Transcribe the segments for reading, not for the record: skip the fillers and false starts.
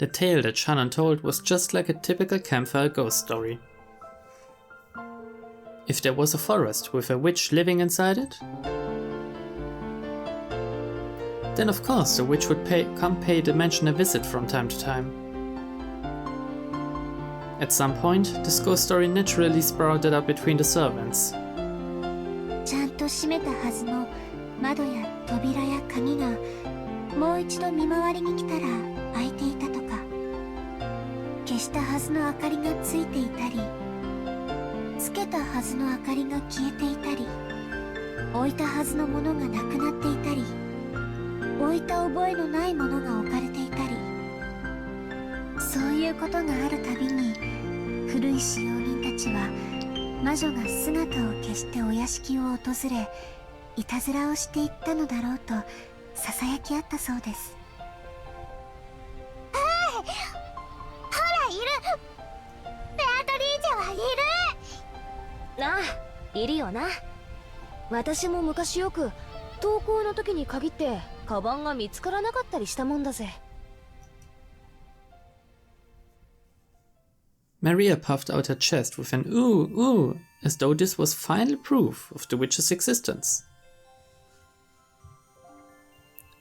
The tale that Shannon told was just like a typical campfire ghost story. If there was a forest with a witch living inside it, then of course the witch would come pay the mansion a visit from time to time. At some point, this ghost story naturally sprouted up between the servants. ちゃんと閉めたはずの窓や扉や鍵がもう一度見回りに来たら開いていたとか、消したはずの明かりがついていたり、つけたはずの明かりが消えていたり、置いたはずのものがなくなっていたり、置いた覚えのないものが置かれていたり、そういうことがあるたびに古い使用人たちは魔女が姿を消してお屋敷を訪れ、いたずらをしていったのだろうとささやき合ったそうです。ほらいる、ベアトリーチェはいる。ああ、いるよな。私も昔よく登校の時に限ってカバンが見つからなかったりしたもんだぜ。Maria puffed out her chest with an ooh, ooh, as though this was final proof of the witch's existence.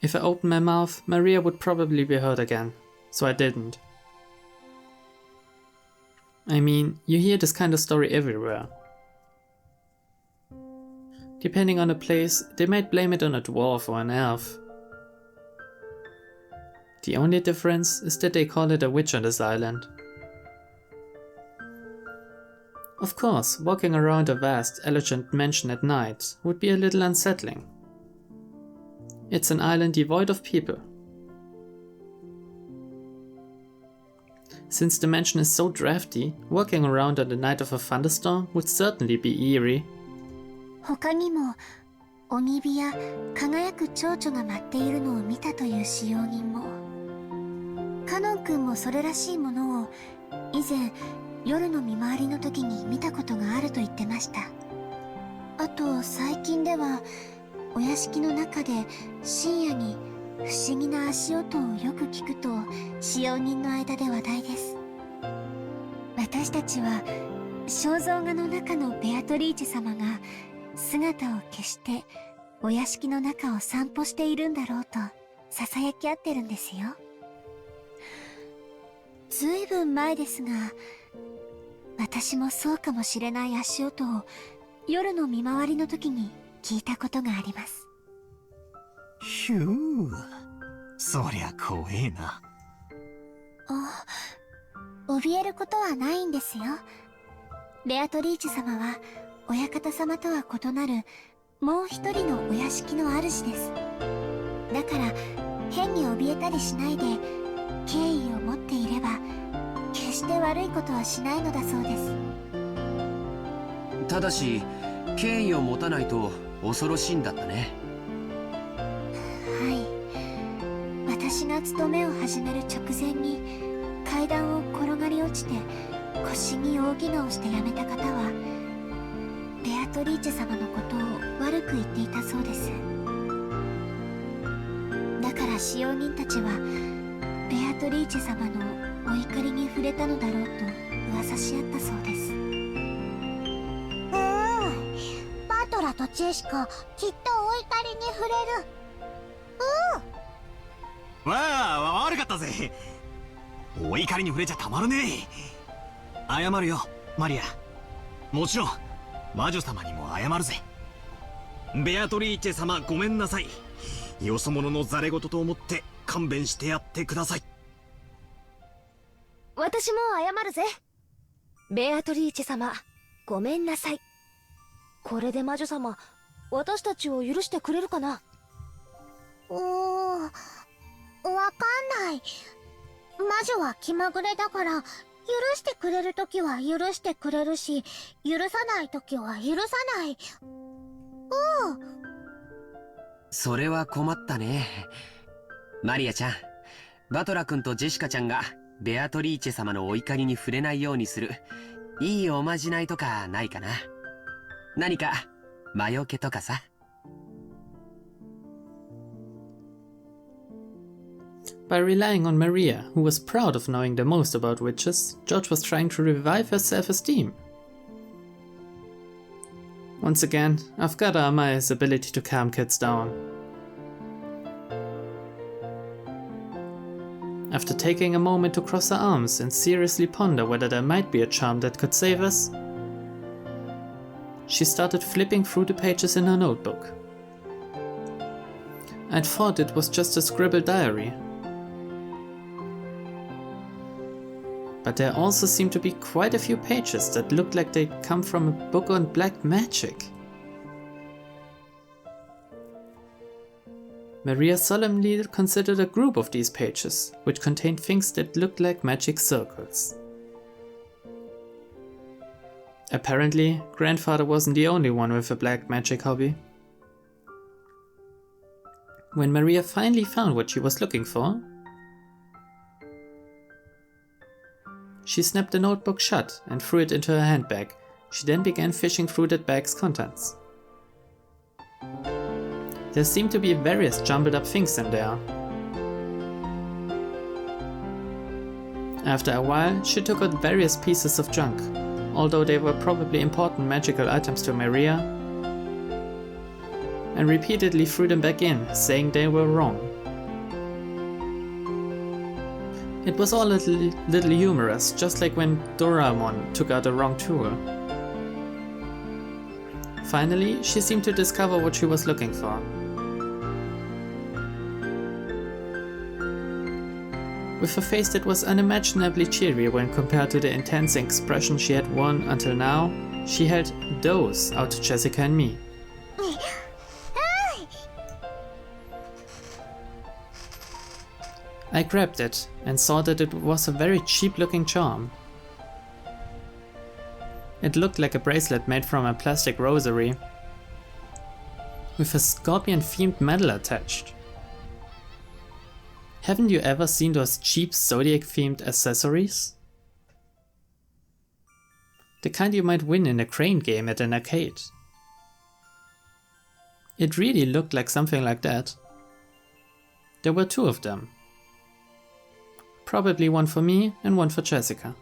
If I opened my mouth, Maria would probably be hurt again, so I didn't. I mean, you hear this kind of story everywhere. Depending on the place, they might blame it on a dwarf or an elf. The only difference is that they call it a witch on this island. Of course, walking around a vast, elegant mansion at night would be a little unsettling. It's an island devoid of people. Since the mansion is so drafty, walking around on the night of a thunderstorm would certainly be eerie. 他にも鬼火や輝く蝶々が舞っているのを見たという使用人も、カノン君もそれらしいものを以前夜の見回りの時に見たことがあると言ってました。あと最近ではお屋敷の中で深夜に不思議な足音をよく聞くと使用人の間で話題です。私たちは肖像画の中のベアトリーチェ様が姿を消してお屋敷の中を散歩しているんだろうとささやき合ってるんですよ。ずいぶん前ですが、私もそうかもしれない足音を夜の見回りの時に聞いたことがあります。ひゅー、そりゃ怖えな。怯えることはないんですよ。ベアトリーチェ様は親方様とは異なるもう一人のお屋敷の主です。だから変に怯えたりしないで敬意を持っていれば決して悪いことはしないのだそうです。ただし敬意を持たないと恐ろしいんだったね。はい、私が勤めを始める直前に階段を転がり落ちて腰に大怪我をして辞めた方はベアトリーチェ様のことを悪く言っていたそうです。だから使用人たちはベアトリーチェ様のお怒りに触れたのだろうと噂し合ったそうです。バトラとジェシカきっとお怒りに触れる。わあ、悪かったぜ。お怒りに触れちゃたまるねえ。謝るよマリア。もちろん魔女様にも謝るぜ。ベアトリーチェ様、ごめんなさい。よそ者のザレ言と思って勘弁してやってください。私も謝るぜ。ベアトリーチェ様、ごめんなさい。これで魔女様、私たちを許してくれるかな。わかんない。魔女は気まぐれだから許してくれるときは許してくれるし、許さないときは許さない。それは困ったね。マリアちゃん、バトラ君とジェシカちゃんがベアトリーチェ様のお怒りに触れないようにするいいおまじないとかないかな。何か魔除けとかさ。By relying on Maria, who was proud of knowing the most about witches, George was trying to revive her self-esteem. Once again, I've gotta admire his ability to calm kids down. After taking a moment to cross her arms and seriously ponder whether there might be a charm that could save us, she started flipping through the pages in her notebook. I'd thought it was just a scribbled diary. But there also seemed to be quite a few pages that looked like they'd come from a book on black magic. Maria solemnly considered a group of these pages, which contained things that looked like magic circles. Apparently, grandfather wasn't the only one with a black magic hobby. When Maria finally found what she was looking for, she snapped the notebook shut and threw it into her handbag. She then began fishing through that bag's contents. There seemed to be various jumbled up things in there. After a while, she took out various pieces of junk, although they were probably important magical items to Maria, and repeatedly threw them back in, saying they were wrong. It was all a little humorous, just like when Doraemon took out the wrong tool. Finally, she seemed to discover what she was looking for. With a face that was unimaginably cheery when compared to the intense expression she had worn until now, she held those out to Jessica and me. I grabbed it and saw that it was a very cheap looking charm. It looked like a bracelet made from a plastic rosary, with a scorpion themed medal attached. Haven't you ever seen those cheap zodiac themed accessories? The kind you might win in a crane game at an arcade. It really looked like something like that. There were two of them. Probably one for me and one for Jessica.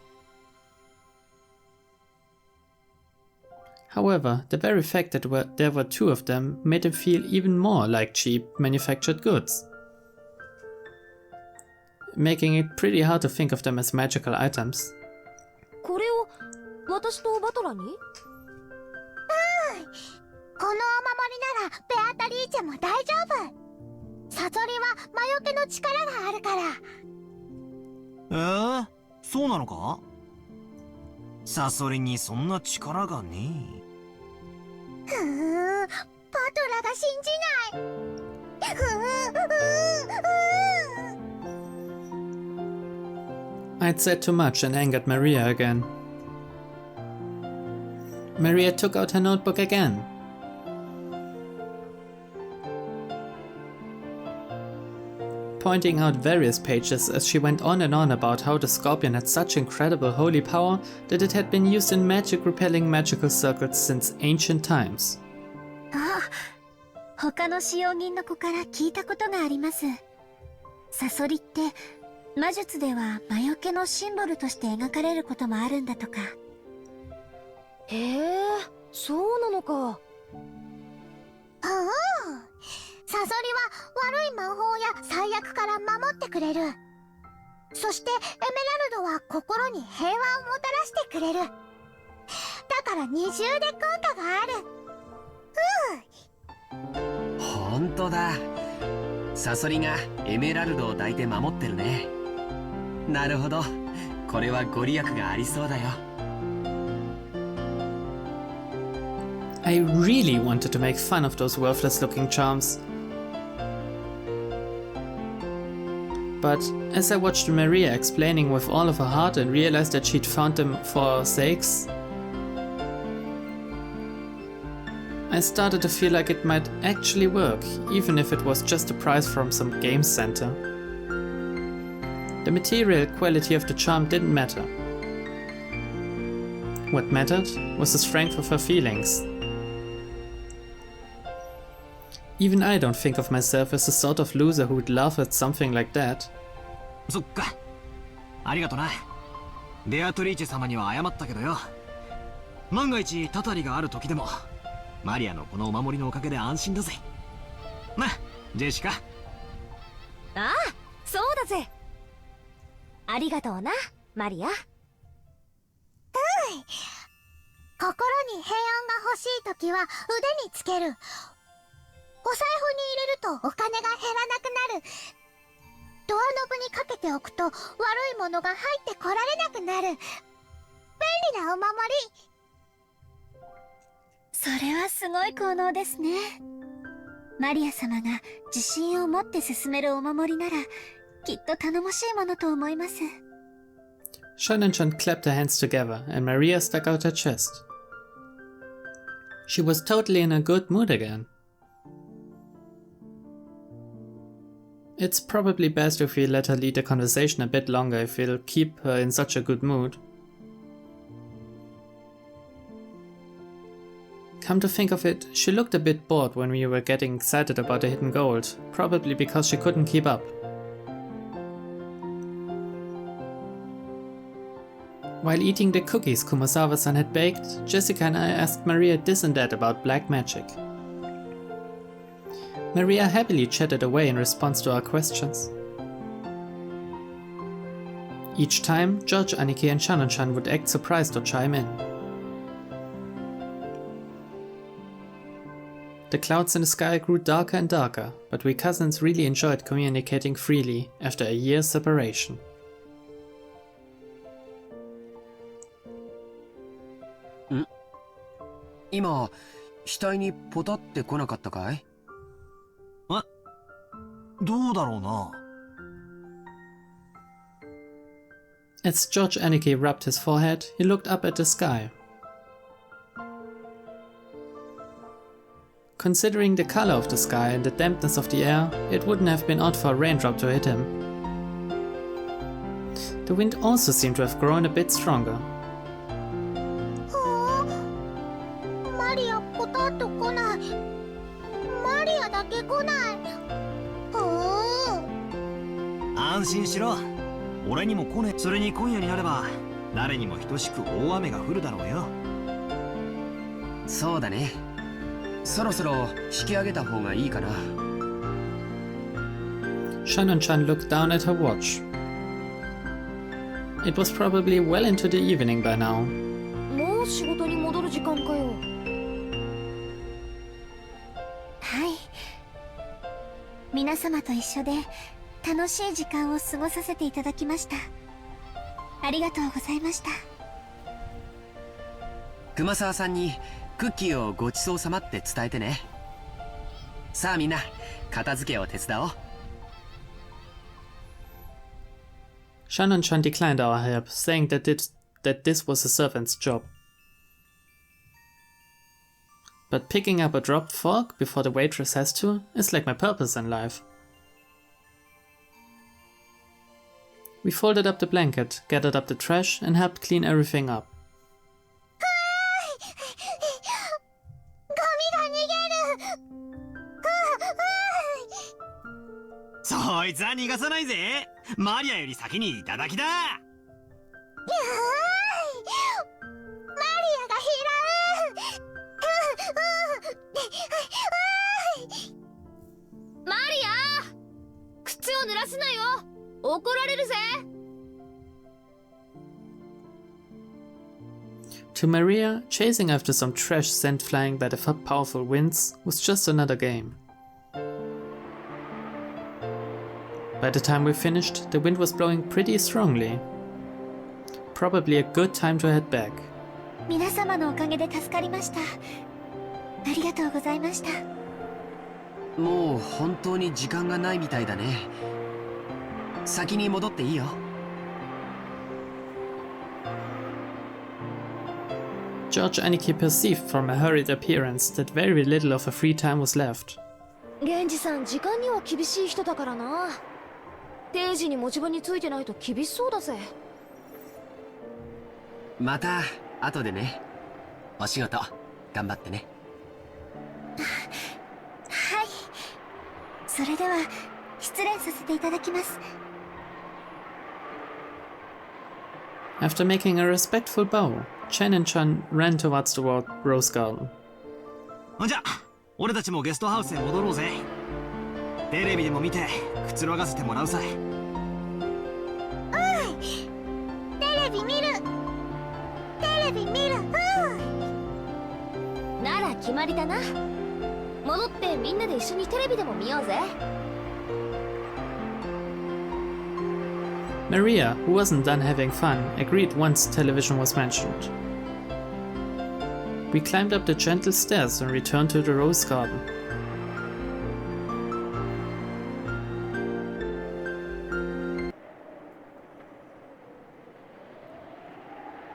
However, the very fact that there were two of them made them feel even more like cheap manufactured goods, making it pretty hard to think of them as magical items. これを私とバトラに？このお守りならベアタリーチェも大丈夫。サソリは魔除けの力があるから。そうなのか？サソリにそんな力がねえ。バトラが信じない。I'd said too much and angered Maria again. Maria took out her notebook again. Pointing out various pages as she went on and on about how the scorpion had such incredible holy power that it had been used in magic-repelling magical circles since ancient times. 他の使用人の子から聞いたことがあります。サソリって魔術では魔除けのシンボルとして描かれることもあるんだとか。へえ、そうなのか。サソリは悪い魔法や最悪から守ってくれる。そしてエメラルドは心に平和をもたらしてくれる。だから二重で効果がある。ほんとだ。サソリがエメラルドを抱いて守ってるね。なるほど。これはご利益がありそうだよ。I really wanted to make fun of those worthless looking charms. But as I watched Maria explaining with all of her heart and realized that she'd found them for our sakes, I started to feel like it might actually work, even if it was just a prize from some game center. The material quality of the charm didn't matter. What mattered was the strength of her feelings. Even I don't think of myself as the sort of loser who would laugh at something like that. そっか。ありがとな。ベアトリーチェ様には謝ったけどよ。万が一たたりがある時でもマリアのこのお守りのおかげで安心だぜ。な、ジェシカ。ああ、そうだぜ。ありがとうな、マリア。心に平安が欲しいときは腕につける。お財布に入れるとお金が減らなくなる。ドアノブにかけておくと悪いものが入ってこられなくなる。便利なお守り。それはすごい効能ですね。マリア様が自信を持って進めるお守りならきっと頼もしいものと思います。Shannon-chan clapped her hands together and Maria stuck out her chest. She was totally in a good mood again. It's probably best if we let her lead the conversation a bit longer if we'll keep her in such a good mood. Come to think of it, she looked a bit bored when we were getting excited about the hidden gold, probably because she couldn't keep up. While eating the cookies Kumasawa-san had baked, Jessica and I asked Maria this and that about black magic. Maria happily chatted away in response to our questions. Each time, George, Aniki and Shannon-chan would act surprised or chime in. The clouds in the sky grew darker and darker, but we cousins really enjoyed communicating freely after a year's separation. 今、額にポタって来なかったかい？どうだろうな。As George Aniki rubbed his forehead, he looked up at the sky. Considering the color of the sky and the dampness of the air, it wouldn't have been odd for a raindrop to hit him. The wind also seemed to have grown a bit stronger. マリアポタッと来ない。マリアだけ来ない。安心しろ。俺にも来ねえ。それに今夜になれば誰にも等しく大雨が降るだろうよ。そうだね。そろそろ引き上げた方がいいかな。Shannon-chan looked down at her watch. It was probably well into the evening by now. もう仕事に戻る時間かよ。はい。皆様と一緒で楽しい時間を過ごさせていただきました。ありがとうございました。熊沢さんにクッキーをごちそうさまって伝えてね。さあみんな、片付けを手伝おう。Shannon-chan declined our help, saying that this was a servant's job. But picking up a dropped fork before the waitress has to is like my purpose in life. We folded up the blanket, gathered up the trash, and helped clean everything up. そいつは逃がさないぜ。マリアより先にいただきだ。マリアが拾う。マリア、靴を濡らすなよ。怒られるぜ。To Maria, chasing after some trash sent flying by the powerful winds was just another game. By the time we finished, the wind was blowing pretty strongly. Probably a good time to head back. 皆様のおかげで助かりました。ありがとうございました。もう本当に時間がないみたいだね。先に戻っていいよ。George Aniki perceived from a hurried appearance that very little of her free time was left. 源氏さん、時間には厳しい人だからな。定時に持ち場についてないと厳しそうだぜ。また後でね。お仕事頑張ってね。はい。それでは失礼させていただきます。After making a respectful bow, Chen and Chun ran towards the rose garden. ほんじゃ俺たちもゲストハウスへ戻ろうぜ。テレビでも見てくつろがせてもらうさい。テレビ見るなら決まりだな。戻ってみんなで一緒にテレビでも見ようぜ。Maria, who wasn't done having fun, agreed once television was mentioned. We climbed up the gentle stairs and returned to the rose garden.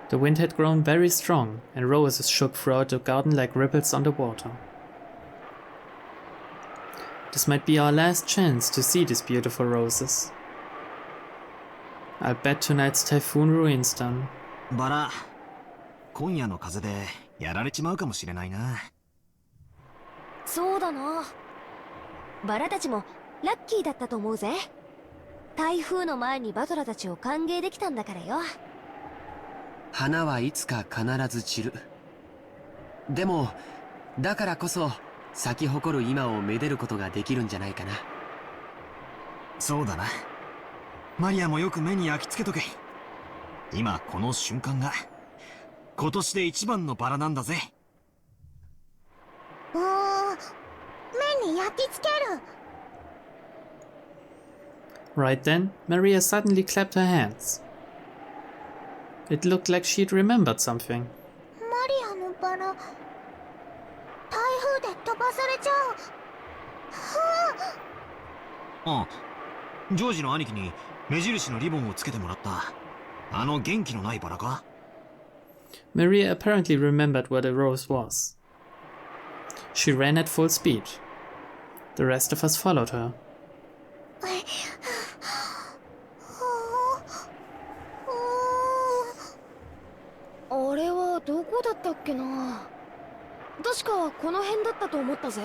The wind had grown very strong, and roses shook throughout the garden like ripples on the water. This might be our last chance to see these beautiful roses. I'll bet tonight's typhoon ruins them. バラ、今夜の風でやられちまうかもしれないな。そうだな。バラたちもラッキーだったと思うぜ。台風の前にバトラたちを歓迎できたんだからよ。花はいつか必ず散る。でもだからこそ咲き誇る今をめでることができるんじゃないかな。そうだな。マリアもよく目に焼き付けとけ。今この瞬間が今年で一番のバラなんだぜ。目に焼き付ける。 Right then, Maria suddenly clapped her hands. It looked like she'd remembered something. マリアのバラ、台風で飛ばされちゃう。ああ、ジョージの兄貴に目印のリボンをつけてもらった。あの元気のないバラか？ Maria apparently remembered where the rose was. She ran at full speed. The rest of us followed her. あれはどこだったっけな。確かこの辺だったと思ったぜ。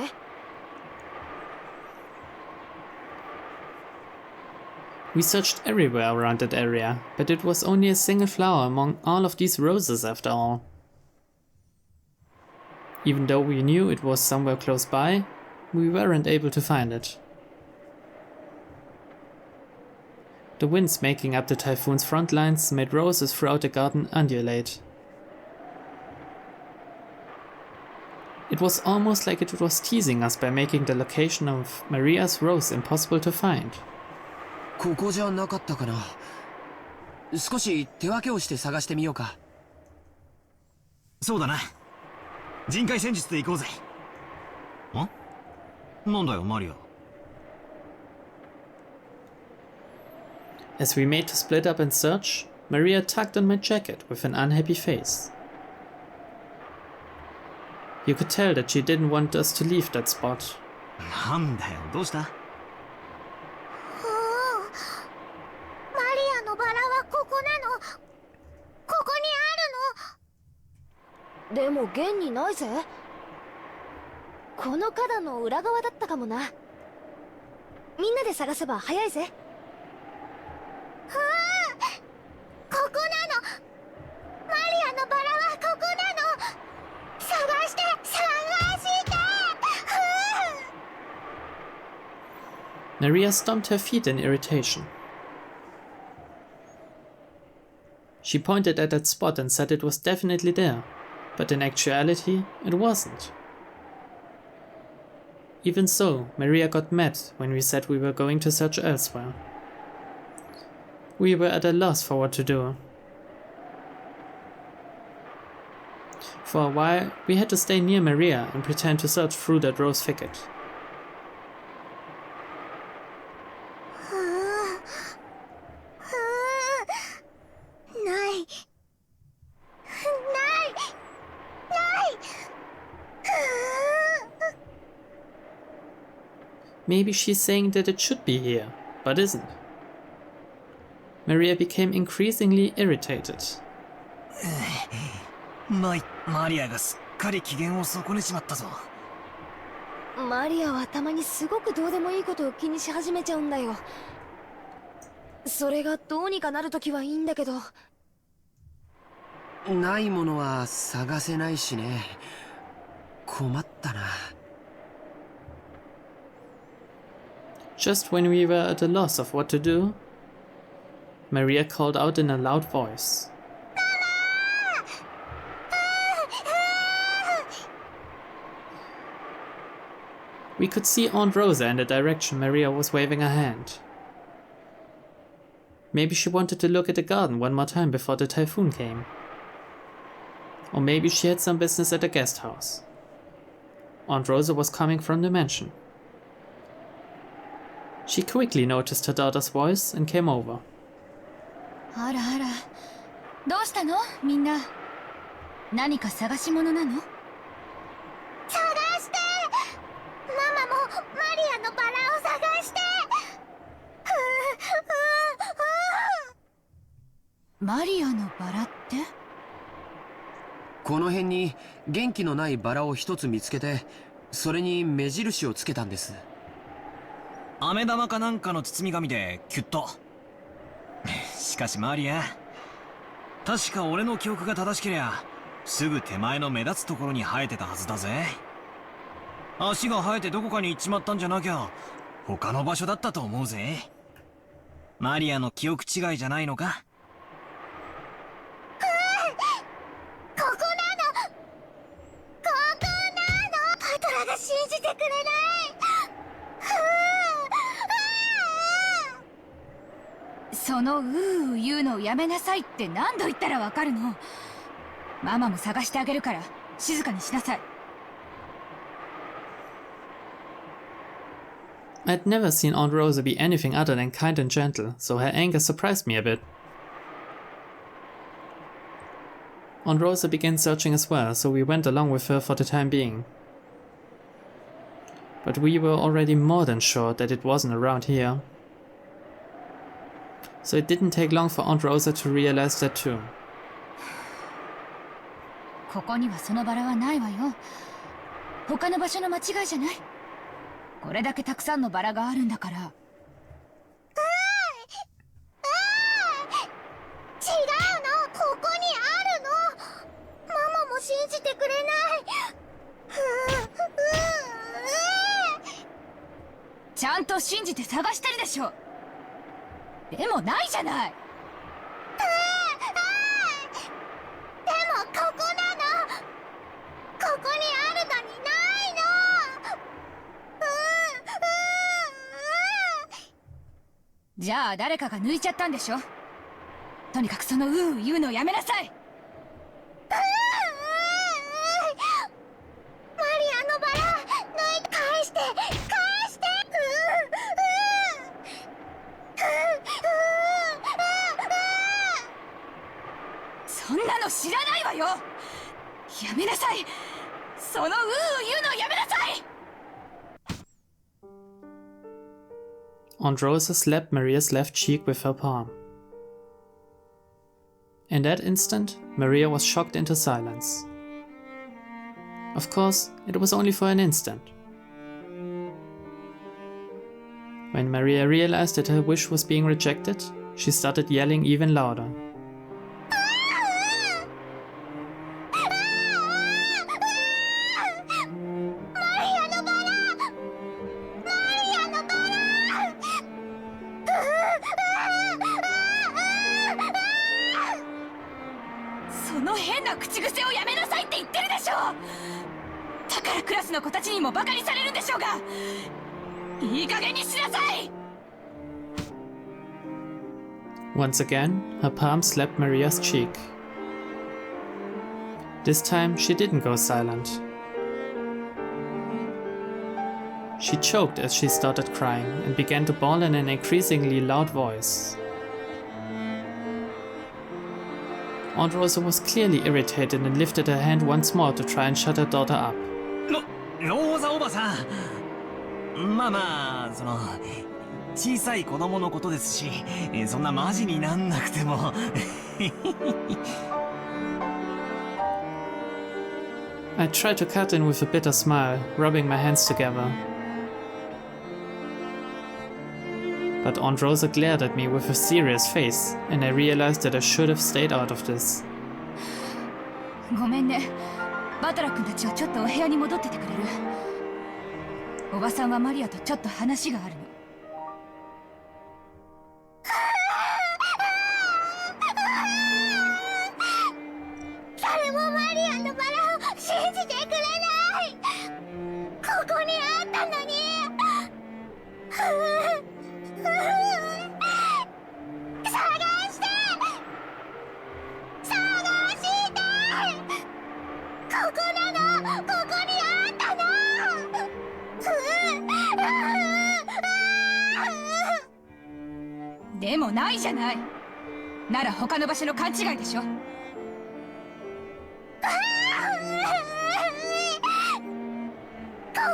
We searched everywhere around that area, but it was only a single flower among all of these roses after all. Even though we knew it was somewhere close by, we weren't able to find it. The winds making up the typhoon's front lines made roses throughout the garden undulate. It was almost like it was teasing us by making the location of Maria's rose impossible to find. ここじゃなかったかな。少し手分けをして探してみようか。そうだな。人海戦術で行こうぜ。なんだよマリア。As we made to split up and search, Maria tugged on my jacket with an unhappy face. You could tell that she didn't want us to leave that spot. なんだよ、どうした？マリアのバラはここなの。ここにあるの。でも現にないぜ。この花壇の裏側だったかもな。みんなで探せば早いぜ。ここなの。マリアのバラはここなの。探して。Maria stomped her feet in irritation. She pointed at that spot and said it was definitely there, but in actuality, it wasn't. Even so, Maria got mad when we said we were going to search elsewhere. We were at a loss for what to do. For a while, we had to stay near Maria and pretend to search through that rose thicket. Maybe she's saying that it should be here, but isn't. Maria became increasingly irritated. マリアがすっかり機嫌を損ねちまったぞ。マリアはたまにすごくどうでもいいことを気にし始めちゃうんだよ。それがどうにかなるときはいいんだけど。ないものは探せないしね。困ったな。Just when we were at a loss of what to do, Maria called out in a loud voice. We could see Aunt Rosa in the direction Maria was waving her hand. Maybe she wanted to look at the garden one more time before the typhoon came. Or maybe she had some business at the guest house. Aunt Rosa was coming from the mansion. She quickly noticed her daughter's voice and came over. あらあら、どうしたのみんな。何か探し物なの？探して、ママもマリアのバラを探して。マリアのバラって？この辺に元気のないバラを一つ見つけて、それに目印をつけたんです。飴玉かなんかの包み紙でキュッと。しかしマリア、確か俺の記憶が正しけりゃすぐ手前の目立つところに生えてたはずだぜ。足が生えてどこかに行っちまったんじゃなきゃ他の場所だったと思うぜ。マリアの記憶違いじゃないのか？ここなのパトラが信じてくれない。そのうー言うのをやめなさいって何度言ったらわかるの？ママも探してあげるから静かにしなさい。I'd never seen Aunt Rosa be anything other than kind and gentle, so her anger surprised me a bit. Aunt Rosa began searching as well, so we went along with her for the time being. But we were already more than sure that it wasn't around here. So it didn't take long for Aunt Rosa to realize that too. ここにはそのバラはないわよ。他の場所の間違いじゃない。これだけたくさんのバラがあるんだから。違うの、ここにあるの。ママも信じてくれない。ちゃんと信じて探してるでしょ。でもないじゃない。でもここなの。ここにあるのにないの。じゃあ誰かが抜いちゃったんでしょ。とにかくそのうー言うのやめなさい。マリアのバラ抜いて返して返して。そんなの知らないわよ。やめなさい。そのうー言うのやめなさい。Aunt Rosa slapped Maria's left cheek with her palm. In that instant, Maria was shocked into silence. Of course, it was only for an instant. When Maria realized that her wish was being rejected, she started yelling even louder. Once again, her palm slapped Maria's cheek. This time, she didn't go silent. She choked as she started crying and began to bawl in an increasingly loud voice. Aunt Rosa was clearly irritated and lifted her hand once more to try and shut her daughter up. ローザおばさん、まあその小さい子供のことですし、そんなマジになんなくても。I tried to cut in with a bitter smile, rubbing my hands together. But Aunt Rosa glared at me with a serious face, and I realized that I should have stayed out of this. ごめんね。バトラ君たちはちょっとお部屋に戻っててくれる？おばさんはマリアとちょっと話があるの。誰もマリアのバラを信じてくれない。ここにあったのに。探してここなの、ここにあったの。でもないじゃない。なら他の場所の勘違いでしょ。こ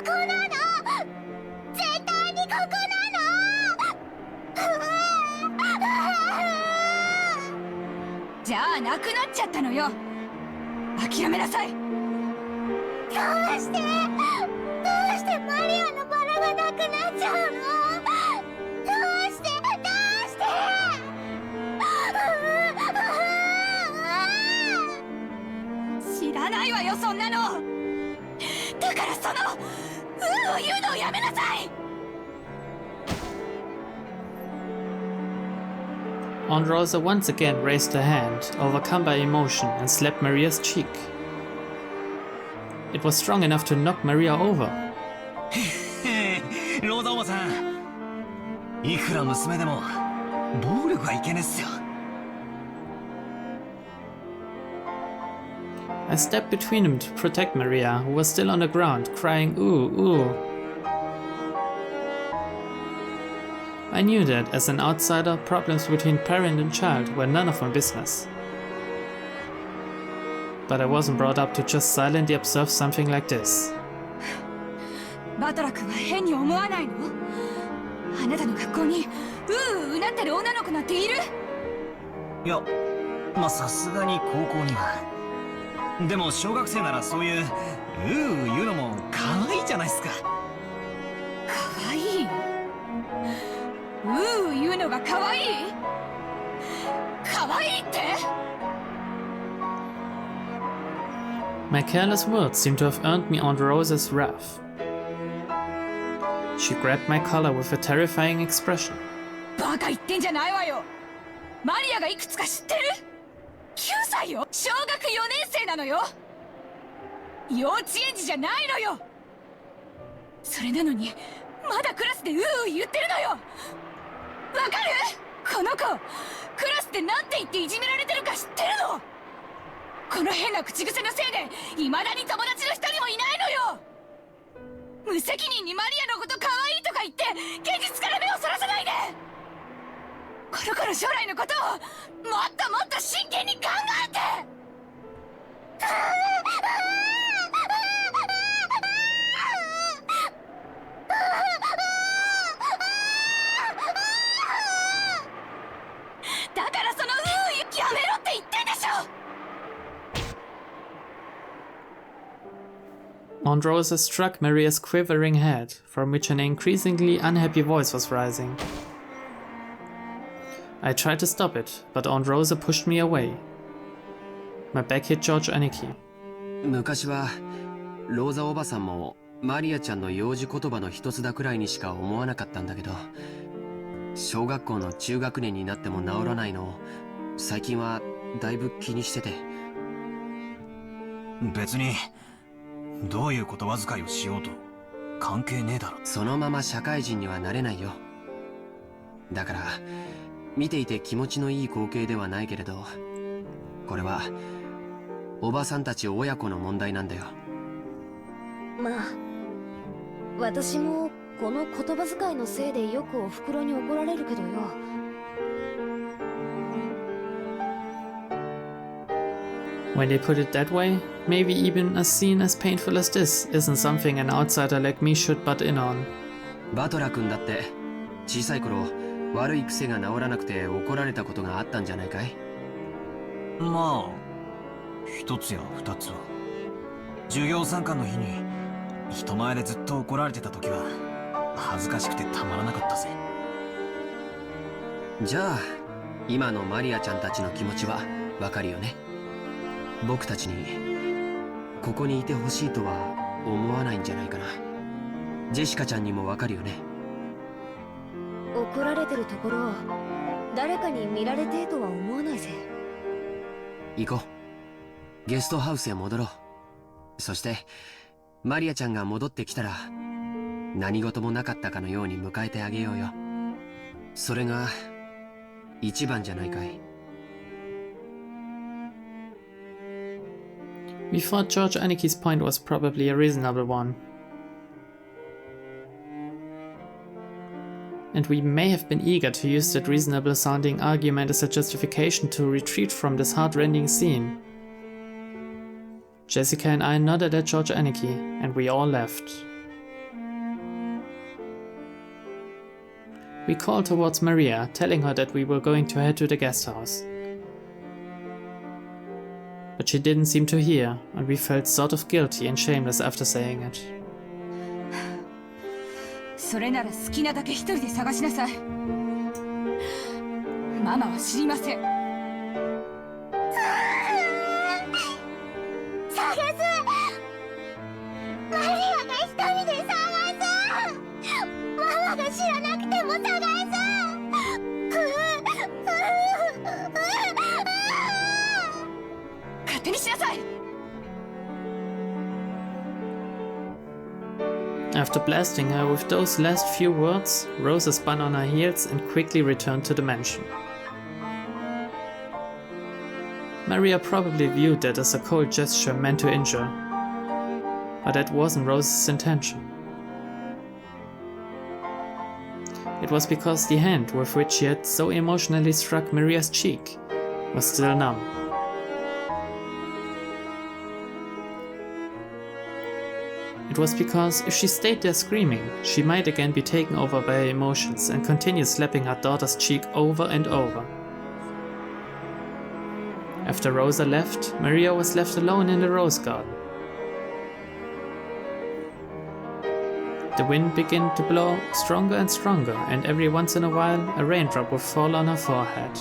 こなの、絶対にここなの。じゃあなくなっちゃったのよ。諦めなさい。どうしてマリアのバラがなくなっちゃうの？どうして知らないわよ、そんなの。だからそのを言うのをやめなさい。Aunt Rosa once again raised her hand, overcome by emotion, and slapped Maria's cheek. It was strong enough to knock Maria over. ローザおばさん、いくら娘でも暴力はいけねえっすよ。I stepped between them to protect Maria, who was still on the ground, crying ooh, ooh. I knew that, as an outsider, problems between parent and child were none of my business. But I wasn't brought up to just silently observe something like this. バトラ君は変に思わないの？あなたの学校にうなってる女の子なんている？いや、まあさすがに高校には。でも小学生ならそういう言うのも可愛いじゃないっすか。可愛い？言うのが可愛い？可愛いって？ My careless words seemed to have earned me Aunt Rosa's wrath. She grabbed my collar with a terrifying expression. バカ言ってんじゃないわよ。マリアがいくつか知ってる？9歳よ。小学4年生なのよ。幼稚園児じゃないのよ。それなのにまだクラスで言ってるのよ。わかる？この子クラスでなんて言っていじめられてるか知ってるの？この変な口癖のせいで未だに友達の一人もいないのよ。無責任にマリアのこと可愛いとか言って現実から目をそらさないで。この子の将来のことをもっともっと真剣に考えて。だからそのやめろって言ってんでしょ。Aunt Rosa struck Maria's quivering head, from which an increasingly unhappy voice was rising. I tried to stop it, but Aunt Rosa pushed me away. My back hit George Aniki. 昔はローザおばさんもマリアちゃんの幼児言葉の一つだくらいにしか思わなかったんだけど、小学校の中学年になっても治らないのを最近はだいぶ気にしてて。別にどういう言葉遣いをしようと関係ねえだろ。そのまま社会人にはなれないよ。だから見ていて気持ちのいい光景ではないけれど、これはおばさんたち親子の問題なんだよ。まあ私もこの言葉遣いのせいでよくおふくろに怒られるけどよ。When they put it that way, maybe even a scene as painful as this isn't something an outsider like me should butt in on. バトラ君だって小さい頃悪い癖が治らなくて怒られたことがあったんじゃないかい？まあ一つや二つは。授業参観の日に人前でずっと怒られてた時は恥ずかしくてたまらなかったぜ。じゃあ今のマリアちゃんたちの気持ちはわかるよね。僕たちにここにいてほしいとは思わないんじゃないかな。ジェシカちゃんにもわかるよね。怒られてるところを誰かに見られてえとは思わないぜ。行こう。ゲストハウスへ戻ろう。そしてマリアちゃんが戻ってきたら何事もなかったかのように迎えてあげようよ。それが一番じゃないかい。We thought George Aniki's point was probably a reasonable one. And we may have been eager to use that reasonable sounding argument as a justification to retreat from this heart-rending scene. Jessica and I nodded at George Aniki, and we all left. We called towards Maria, telling her that we were going to head to the guest house. But she didn't seem to hear, and we felt sort of guilty and shameless after saying it. それなら好きなだけ一人で探しなさい。ママは知りません。探す。マリアが一人で探す。ママが知らなくても探す。勝手にしなさい。After blasting her with those last few words, Rosa spun on her heels and quickly returned to the mansion. Maria probably viewed that as a cold gesture meant to injure, but that wasn't Rosa's intention. It was because the hand with which she had so emotionally struck Maria's cheek was still numb. It was because if she stayed there screaming, she might again be taken over by her emotions and continue slapping her daughter's cheek over and over. After Rosa left, Maria was left alone in the rose garden. The wind began to blow stronger and stronger, and every once in a while a raindrop would fall on her forehead.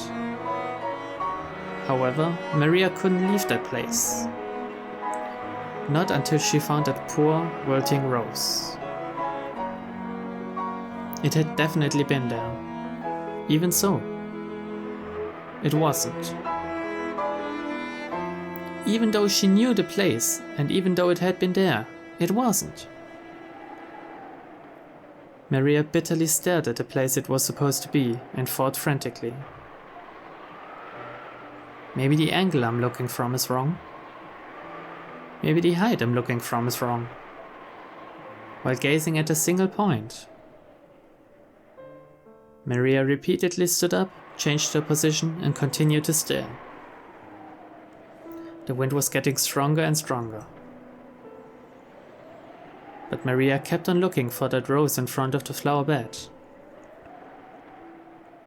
However, Maria couldn't leave that place. Not until she found that poor, wilting rose. It had definitely been there. Even so, it wasn't. Even though she knew the place, and even though it had been there, it wasn't. Maria bitterly stared at the place it was supposed to be, and thought frantically. Maybe the angle I'm looking from is wrong. Maybe the height I'm looking from is wrong. While gazing at a single point, Maria repeatedly stood up, changed her position, and continued to stare. The wind was getting stronger and stronger. But Maria kept on looking for that rose in front of the flower bed.